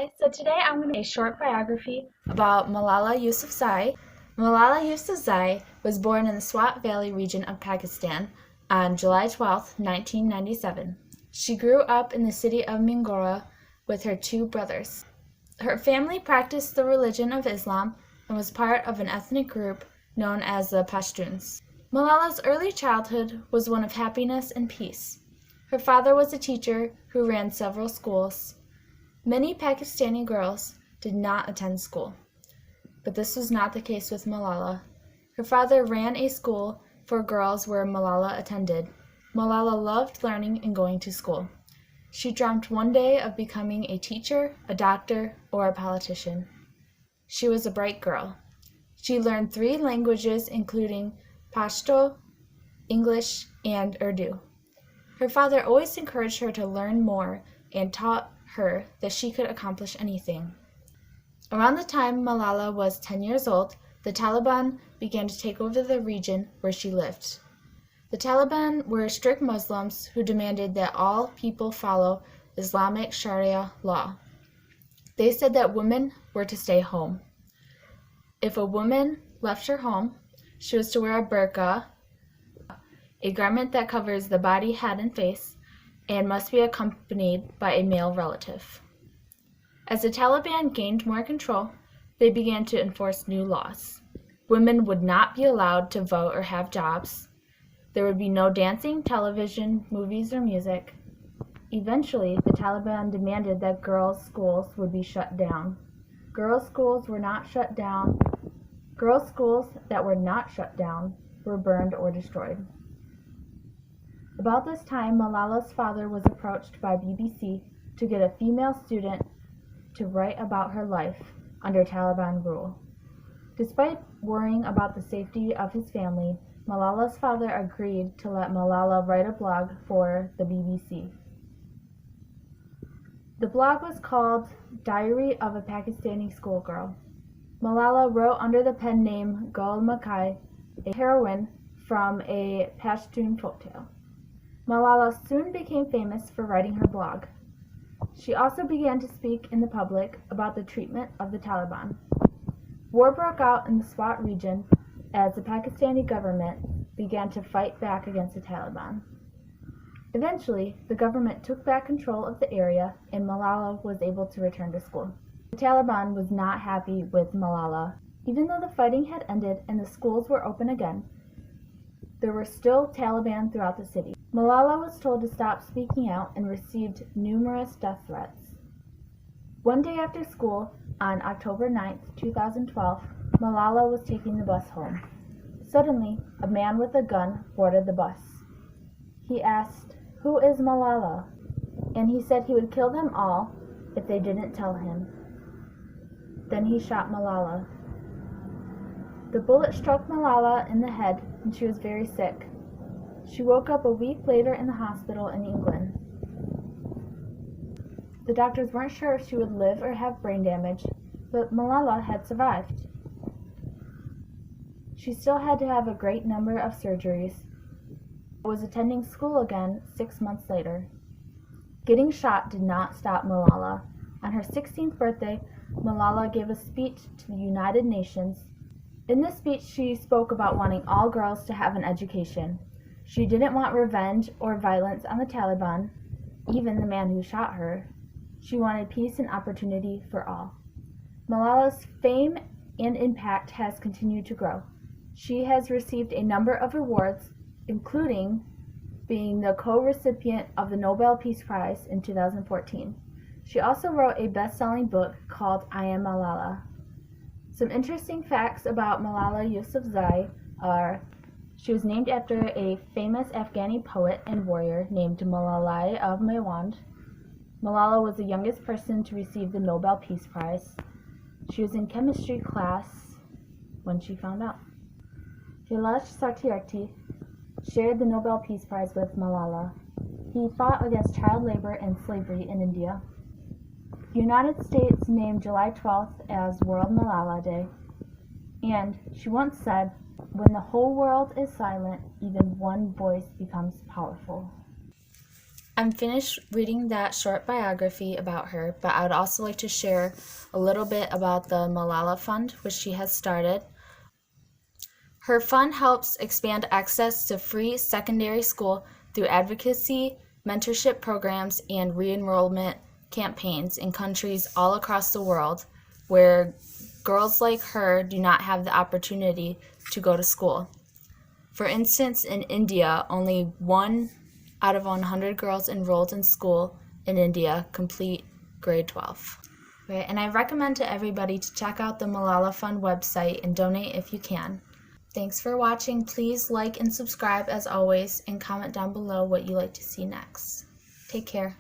Hi, so today I'm going to make a short biography about Malala Yousafzai. Malala Yousafzai was born in the Swat Valley region of Pakistan on July 12, 1997. She grew up in the city of Mingora with her two brothers. Her family practiced the religion of Islam and was part of an ethnic group known as the Pashtuns. Malala's early childhood was one of happiness and peace. Her father was a teacher who ran several schools. Many Pakistani girls did not attend school, but this was not the case with Malala. Her father ran a school for girls where Malala attended. Malala loved learning and going to school. She dreamt one day of becoming a teacher, a doctor, or a politician. She was a bright girl. She learned 3 languages, including Pashto, English, and Urdu. Her father always encouraged her to learn more and taught her that she could accomplish anything. Around the time Malala was 10 years old, the Taliban began to take over the region where she lived. The Taliban were strict Muslims who demanded that all people follow Islamic Sharia law. They said that women were to stay home. If a woman left her home, she was to wear a burqa, a garment that covers the body, head, and face, and must be accompanied by a male relative. As the Taliban gained more control, they began to enforce new laws. Women would not be allowed to vote or have jobs. There would be no dancing, television, movies, or music. Eventually, the Taliban demanded that girls' schools would be shut down. Girls' schools that were not shut down were burned or destroyed. About this time, Malala's father was approached by BBC to get a female student to write about her life under Taliban rule. Despite worrying about the safety of his family, Malala's father agreed to let Malala write a blog for the BBC. The blog was called Diary of a Pakistani Schoolgirl. Malala wrote under the pen name Gul Makai, a heroine from a Pashtun folktale. Malala soon became famous for writing her blog. She also began to speak in the public about the treatment of the Taliban. War broke out in the Swat region as the Pakistani government began to fight back against the Taliban. Eventually, the government took back control of the area and Malala was able to return to school. The Taliban was not happy with Malala. Even though the fighting had ended and the schools were open again, there were still Taliban throughout the city. Malala was told to stop speaking out and received numerous death threats. One day after school, on October 9, 2012, Malala was taking the bus home. Suddenly, a man with a gun boarded the bus. He asked, "Who is Malala?" And he said he would kill them all if they didn't tell him. Then he shot Malala. The bullet struck Malala in the head and she was very sick. She woke up a week later in the hospital in England. The doctors weren't sure if she would live or have brain damage, but Malala had survived. She still had to have a great number of surgeries, but was attending school again 6 months later. Getting shot did not stop Malala. On her 16th birthday, Malala gave a speech to the United Nations. In this speech, she spoke about wanting all girls to have an education. She didn't want revenge or violence on the Taliban, even the man who shot her. She wanted peace and opportunity for all. Malala's fame and impact has continued to grow. She has received a number of awards, including being the co-recipient of the Nobel Peace Prize in 2014. She also wrote a best-selling book called I Am Malala. Some interesting facts about Malala Yousafzai are she was named after a famous Afghani poet and warrior named Malala of Mewand. Malala was the youngest person to receive the Nobel Peace Prize. She was in chemistry class when she found out. Kailash Satyarthi shared the Nobel Peace Prize with Malala. He fought against child labor and slavery in India. The United States named July 12th as World Malala Day, and she once said, "When the whole world is silent, even one voice becomes powerful." I'm finished reading that short biography about her, but I would also like to share a little bit about the Malala Fund, which she has started. Her fund helps expand access to free secondary school through advocacy, mentorship programs, and re-enrollment campaigns in countries all across the world where girls like her do not have the opportunity to go to school. For instance, in India, only 1 out of 100 girls enrolled in school in India complete grade 12. Right, and I recommend to everybody to check out the Malala Fund website and donate if you can. Thanks for watching. Please like and subscribe as always, and comment down below what you'd like to see next. Take care.